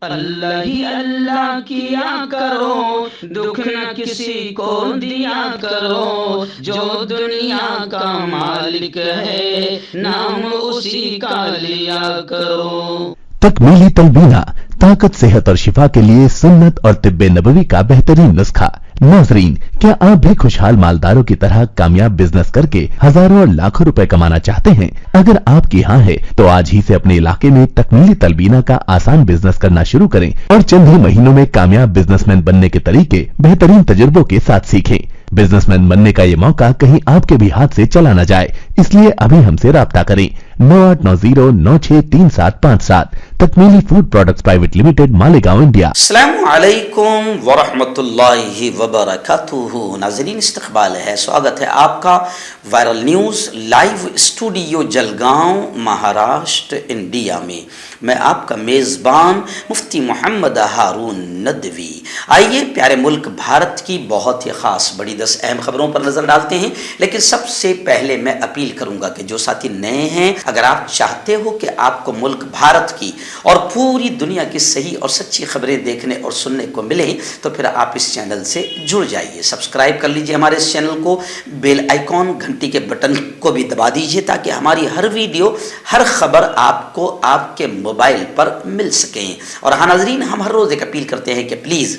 اللہ ہی اللہ کیا کرو، دکھ نہ کسی کو دیا کرو، جو دنیا کا مالک ہے نام اسی کا لیا کرو۔ تکمیلی تلبینہ طاقت، صحت اور شفا کے لیے سنت اور طب نبوی کا بہترین نسخہ۔ ناظرین، کیا آپ بھی خوشحال مالداروں کی طرح کامیاب بزنس کر کے ہزاروں اور لاکھوں روپے کمانا چاہتے ہیں؟ اگر آپ کی ہاں ہے تو آج ہی سے اپنے علاقے میں تکمیلی تلبینہ کا آسان بزنس کرنا شروع کریں اور چند ہی مہینوں میں کامیاب بزنس مین بننے کے طریقے بہترین تجربوں کے ساتھ سیکھیں۔ بزنس مین بننے کا یہ موقع کہیں آپ کے بھی ہاتھ سے چلا نہ جائے، اس لیے ابھی ہم سے رابطہ کریں۔ 9890963757 Takmeeli food products private limited, Malegaon, India. السلام علیکم ورحمۃ اللہ وبرکاتہ۔ ناظرین، استقبال ہے، سواگت ہے آپ کا viral news live studio Jalgaon, Maharashtra, India میں۔ میں آپ کا میزبان مفتی محمد ہارون ندوی۔ آئیے پیارے ملک بھارت کی بہت ہی خاص بڑی 10 اہم خبروں پر نظر ڈالتے ہیں، لیکن سب سے پہلے میں اپیل کروں گا کہ جو ساتھی نئے ہیں، اگر آپ چاہتے ہو کہ آپ کو ملک بھارت کی اور پوری دنیا کی صحیح اور سچی خبریں دیکھنے اور سننے کو ملیں تو پھر آپ اس چینل سے جڑ جائیے، سبسکرائب کر لیجئے ہمارے اس چینل کو، بیل آئیکن گھنٹی کے بٹن کو بھی دبا دیجئے تاکہ ہماری ہر ویڈیو، ہر خبر آپ کو آپ کے موبائل پر مل سکیں۔ اور ہاں ناظرین، ہم ہر روز ایک اپیل کرتے ہیں کہ پلیز،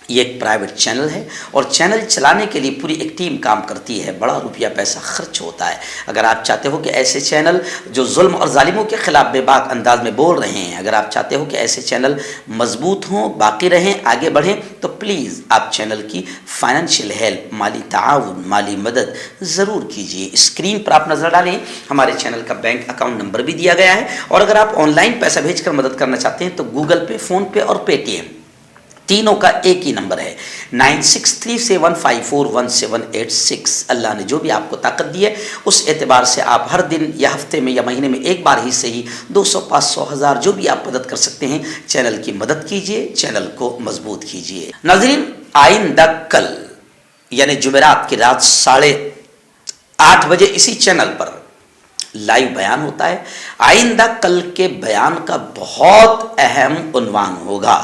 یہ ایک پرائیویٹ چینل ہے اور چینل چلانے کے لیے پوری ایک ٹیم کام کرتی ہے، بڑا روپیہ پیسہ خرچ ہوتا ہے۔ اگر آپ چاہتے ہو کہ ایسے چینل جو ظلم اور ظالموں کے خلاف بے باک انداز میں بول رہے ہیں، اگر آپ چاہتے ہو کہ ایسے چینل مضبوط ہوں، باقی رہیں، آگے بڑھیں، تو پلیز آپ چینل کی فائنینشیل ہیلپ، مالی تعاون، مالی مدد ضرور کیجیے۔ اسکرین پر آپ نظر ڈالیں، ہمارے چینل کا بینک اکاؤنٹ نمبر بھی دیا گیا ہے، اور اگر آپ آن لائن پیسہ بھیج کر مدد کرنا چاہتے ہیں تو گوگل پے، فون پے اور پے ٹی ایم تینوں کا ایک ہی نمبر ہے، 9637541786۔ اللہ نے جو بھی آپ کو طاقت دی ہے، اس اعتبار سے آپ ہر دن یا ہفتے میں یا مہینے میں ایک بار ہی صحیح 200، 500، 1000 جو بھی آپ مدد کر سکتے ہیں، چینل کی مدد کیجئے، چینل کو مضبوط کیجئے۔ ناظرین، آئندہ کل یعنی جمعرات کی رات 8:30 بجے اسی چینل پر لائیو بیان ہوتا ہے۔ آئندہ کل کے بیان کا بہت اہم عنوان ہوگا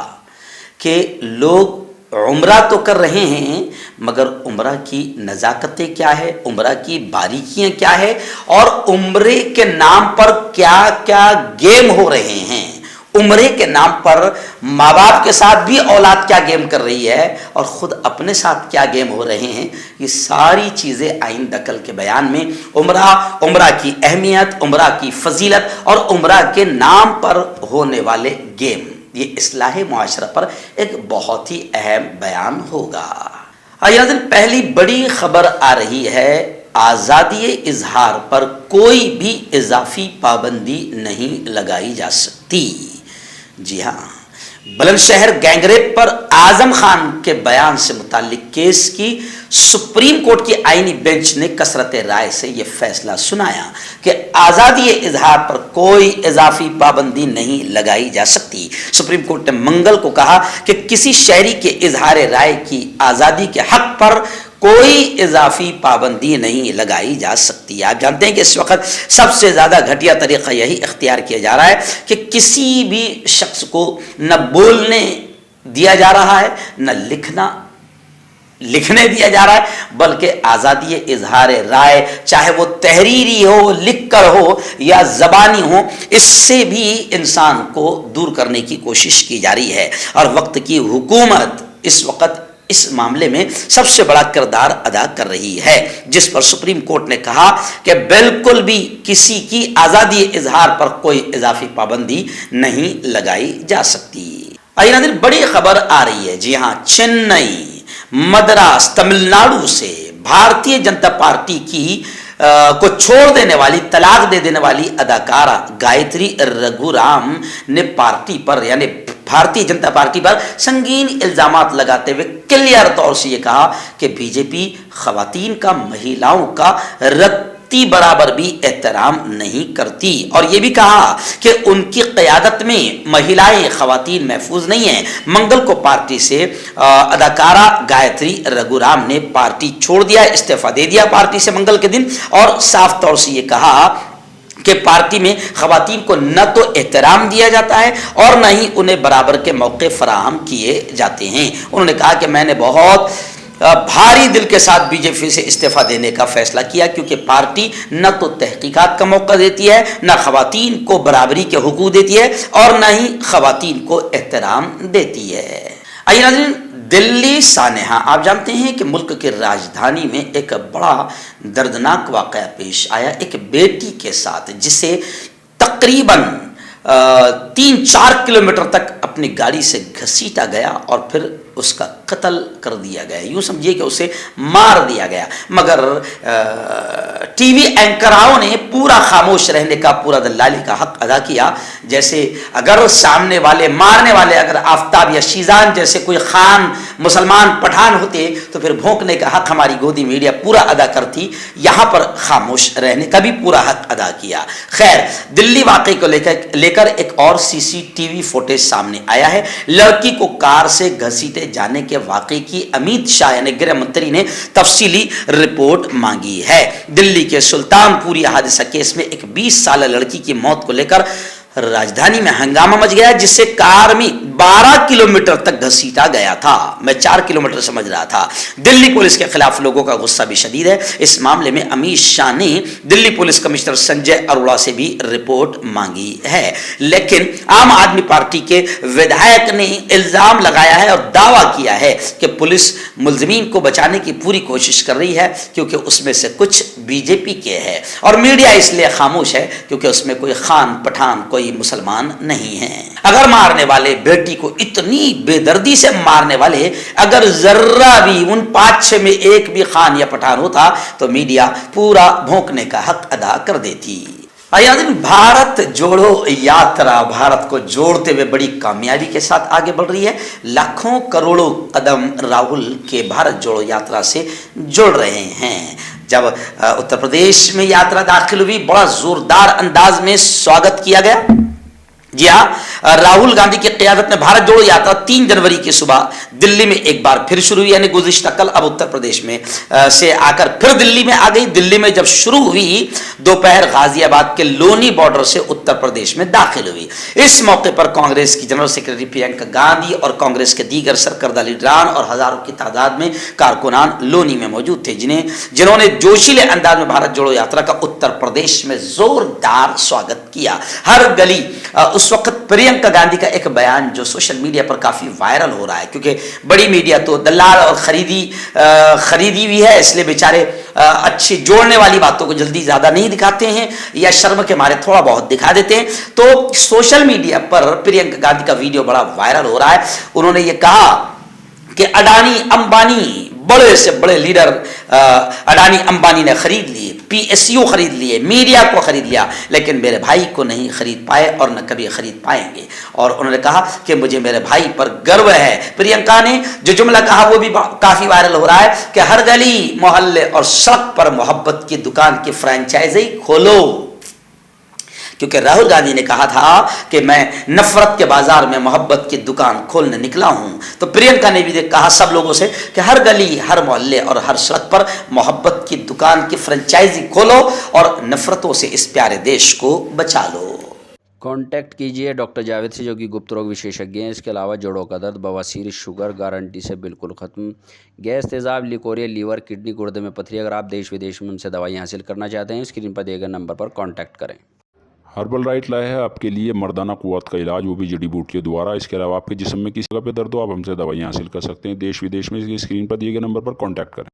کہ لوگ عمرہ تو کر رہے ہیں، مگر عمرہ کی نزاکتیں کیا ہے، عمرہ کی باریکیاں کیا ہے، اور عمرے کے نام پر کیا کیا گیم ہو رہے ہیں، عمرے کے نام پر ماں باپ کے ساتھ بھی اولاد کیا گیم کر رہی ہے اور خود اپنے ساتھ کیا گیم ہو رہے ہیں، یہ ساری چیزیں آئندہ کل کے بیان میں، عمرہ کی اہمیت، عمرہ کی فضیلت اور عمرہ کے نام پر ہونے والے گیم، یہ اصلاح معاشرہ پر ایک بہت ہی اہم بیان ہوگا۔ آئیے پہلی بڑی خبر آ رہی ہے، آزادی اظہار پر کوئی بھی اضافی پابندی نہیں لگائی جا سکتی۔ جی ہاں، بلند شہر گینگ ریپ پر اعظم خان کے بیان سے متعلق کیس کی سپریم کورٹ کی آئینی بینچ نے کثرت رائے سے یہ فیصلہ سنایا کہ آزادی اظہار پر کوئی اضافی پابندی نہیں لگائی جا سکتی۔ سپریم کورٹ نے منگل کو کہا کہ کسی شہری کے اظہار رائے کی آزادی کے حق پر کوئی اضافی پابندی نہیں لگائی جا سکتی۔ آپ جانتے ہیں کہ اس وقت سب سے زیادہ گھٹیا طریقہ یہی اختیار کیا جا رہا ہے کہ کسی بھی شخص کو نہ بولنے دیا جا رہا ہے، نہ لکھنے دیا جا رہا ہے، بلکہ آزادی اظہار رائے، چاہے وہ تحریری ہو، لکھ کر ہو یا زبانی ہو، اس سے بھی انسان کو دور کرنے کی کوشش کی جا رہی ہے، اور وقت کی حکومت اس وقت اس معاملے میں سب سے بڑا کردار ادا کر رہی ہے، جس پر سپریم کورٹ نے کہا کہ بالکل بھی کسی کی آزادی اظہار پر کوئی اضافی پابندی نہیں لگائی جا سکتی۔ آئیے ناظرین، بڑی خبر آ رہی ہے، جی ہاں، چنئی، مدراس، تمل ناڈو سے بھارتیہ جنتا پارٹی کی کو چھوڑ دینے والی، طلاق دے دینے والی اداکارہ گایتری رگھورام نے پارٹی پر یعنی بھارتیہ جنتا پارٹی پر سنگین الزامات لگاتے ہوئے کلیئر طور سے یہ کہا کہ بی جے پی خواتین کا، مہیلاؤں کا رتی برابر بھی احترام نہیں کرتی، اور یہ بھی کہا کہ ان کی قیادت میں مہیلائیں، خواتین محفوظ نہیں ہیں۔ منگل کو پارٹی سے اداکارہ گایتری رگھورام نے پارٹی چھوڑ دیا، استعفیٰ دے دیا پارٹی سے منگل کے دن، اور صاف طور سے یہ کہا کہ پارٹی میں خواتین کو نہ تو احترام دیا جاتا ہے اور نہ ہی انہیں برابر کے موقع فراہم کیے جاتے ہیں۔ انہوں نے کہا کہ میں نے بہت بھاری دل کے ساتھ بی جے پی سے استعفیٰ دینے کا فیصلہ کیا، کیونکہ پارٹی نہ تو تحقیقات کا موقع دیتی ہے، نہ خواتین کو برابری کے حقوق دیتی ہے اور نہ ہی خواتین کو احترام دیتی ہے۔ آئیے ناظرین، دلی سانحہ، آپ جانتے ہیں کہ ملک کی راجدھانی میں ایک بڑا دردناک واقعہ پیش آیا ایک بیٹی کے ساتھ، جسے تقریباً 3-4 کلومیٹر تک اپنی گاڑی سے گھسیٹا گیا اور پھر اس کا قتل کر دیا گیا، یوں سمجھیے کہ اسے مار دیا گیا۔ مگر ٹی وی اینکراؤں نے پورا خاموش رہنے کا، پورا دلالی کا حق ادا کیا، جیسے اگر سامنے والے مارنے والے اگر آفتاب یا شیزان جیسے کوئی خان مسلمان پٹھان ہوتے تو پھر بھونکنے کا حق ہماری گودی میڈیا پورا ادا کرتی، یہاں پر خاموش رہنے کا بھی پورا حق ادا کیا۔ خیر، دلی واقعے کو لے کر ایک اور سی سی ٹی وی فوٹیج سامنے آیا ہے۔ لڑکی کو کار سے گھسیٹے جانے کے واقعے کی امیت شاہ یعنی گرہ منتری نے تفصیلی رپورٹ مانگی ہے۔ دلی کے سلطان پوری حادثہ کیس میں ایک 20 سالہ لڑکی کی موت کو لے کر راجدھانی میں ہنگامہ مچ گیا، جس سے کار میں 12 کلومیٹر تک گھسیٹا گیا تھا۔ میں 4 کلومیٹر سمجھ رہا تھا۔ دلی پولیس کے خلاف لوگوں کا غصہ بھی شدید ہے۔ اس معاملے میں امیت شاہ نے دلی پولیس کمشنر سنجے اروڑا سے بھی رپورٹ مانگی ہے، لیکن عام آدمی پارٹی کے ودھائک نے الزام لگایا ہے اور دعویٰ کیا ہے کہ پولیس ملزمین کو بچانے کی پوری کوشش کر رہی ہے، کیونکہ اس میں سے کچھ بی جے پی کے ہے، اور میڈیا اس لیے خاموش ہے کیونکہ اس میں کوئی خان پٹھان کوئی مسلمان نہیں ہیں۔ اگر مارنے والے بیٹی کو اتنی بے دردی سے مارنے والے اگر ذرہ بھی ان 5-6 میں ایک بھی خان یا پٹھان ہوتا تو میڈیا پورا بھونکنے کا حق ادا کر دیتی۔ بھارت جوڑو یاترا بھارت کو جوڑتے ہوئے بڑی کامیابی کے ساتھ آگے بڑھ رہی ہے۔ لاکھوں کروڑوں قدم راہل کے بھارت جوڑو یاترا سے جڑ رہے ہیں۔ جب اتر پردیش میں یاترا داخل ہوئی، بڑا زوردار انداز میں سواگت کیا گیا۔ جی ہاں، راہل گاندھی کی قیادت میں بھارت جوڑو یاترا 3 جنوری کی صبح دلی میں ایک بار پھر شروع ہوئی، یعنی گزشتہ کل اب اتر پردیش میں سے آ کر پھر دلی میں آ گئی۔ دلی میں جب شروع ہوئی دوپہر غازی آباد کے لونی بارڈر سے اتر پردیش میں داخل ہوئی۔ اس موقع پر کانگریس کی جنرل سیکرٹری پرینکا گاندھی اور کانگریس کے دیگر سرکردہ لیڈران اور ہزاروں کی تعداد میں کارکنان لونی میں موجود تھے، جنہوں نے جوشیلے انداز میں بھارت جوڑو یاترا کا اتر پردیش میں زوردار سواگت کیا۔ ہر گلی اس وقت پرینکا گاندھی کا ایک بیان جو سوشل میڈیا پر کافی وائرل ہو رہا ہے، کیونکہ بڑی میڈیا تو دلال اور خریدی ہوئی ہے، اس لیے بیچارے اچھی جوڑنے والی باتوں کو جلدی زیادہ نہیں دکھاتے ہیں یا شرم کے مارے تھوڑا بہت دکھا دیتے ہیں۔ تو سوشل میڈیا پر پرینکا گاندھی کا ویڈیو بڑا وائرل ہو رہا ہے۔ انہوں نے یہ کہا کہ اڈانی امبانی بڑے سے بڑے لیڈر اڈانی امبانی نے خرید لیے، پی ایس یو خرید لیے، میڈیا کو خرید لیا، لیکن میرے بھائی کو نہیں خرید پائے اور نہ کبھی خرید پائیں گے۔ اور انہوں نے کہا کہ مجھے میرے بھائی پر گرو ہے۔ پرینکا نے جو جملہ کہا وہ بھی کافی وائرل ہو رہا ہے کہ ہر گلی محلے اور سڑک پر محبت کی دکان کی فرانچائزی کھولو، کیونکہ راہل گاندھی نے کہا تھا کہ میں نفرت کے بازار میں محبت کی دکان کھولنے نکلا ہوں۔ تو پرینکا نے بھی کہا سب لوگوں سے کہ ہر گلی، ہر محلے اور ہر سڑک پر محبت کی دکان کی فرنچائزی کھولو اور نفرتوں سے اس پیارے دیش کو بچا لو۔ کانٹیکٹ کیجئے ڈاکٹر جاوید سے، جو کہ گپت روگ وشیشجঞ ہیں۔ اس کے علاوہ جوڑوں کا درد، بواسیر، شوگر گارنٹی سے بالکل ختم، گیس، تیزاب، لیکوریا، لیور، کڈنی، گردے میں پتھری۔ اگر آپ دیش ودیش میں ان سے دوائیں حاصل کرنا چاہتے ہیں، اسکرین پر دیے گئے نمبر پر کانٹیکٹ کریں۔ ہربل رائٹ لایا ہے آپ کے لیے مردانہ قوت کا علاج، وہ بھی جڑی بوٹیوں دوارا۔ اس کے علاوہ آپ کے جسم میں کسی جگہ پہ درد ہو، آپ ہم سے دوائیں حاصل کر سکتے ہیں دیش ودیش میں۔ اسکرین پر دیے گئے نمبر پر کانٹیکٹ کریں۔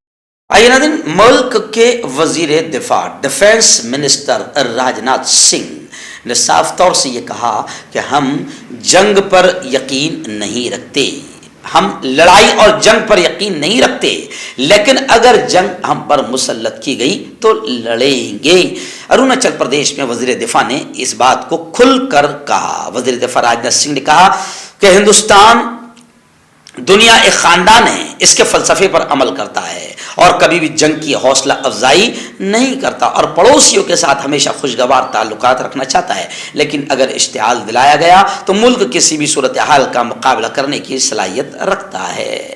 آئیے ناظرین، ملک کے وزیر دفاع ڈیفنس منسٹر راجناتھ سنگھ نے صاف طور سے یہ کہا کہ ہم جنگ پر یقین نہیں رکھتے، ہم لڑائی اور جنگ پر یقین نہیں رکھتے، لیکن اگر جنگ ہم پر مسلط کی گئی تو لڑیں گے۔ اروناچل پردیش میں وزیر دفاع نے اس بات کو کھل کر کہا۔ وزیر دفاع راجناتھ سنگھ نے کہا کہ ہندوستان دنیا ایک خاندان ہے، اس کے فلسفے پر عمل کرتا ہے اور کبھی بھی جنگ کی حوصلہ افزائی نہیں کرتا، اور پڑوسیوں کے ساتھ ہمیشہ خوشگوار تعلقات رکھنا چاہتا ہے، لیکن اگر اشتعال دلایا گیا تو ملک کسی بھی صورتحال کا مقابلہ کرنے کی صلاحیت رکھتا ہے۔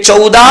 14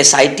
SIT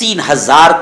3000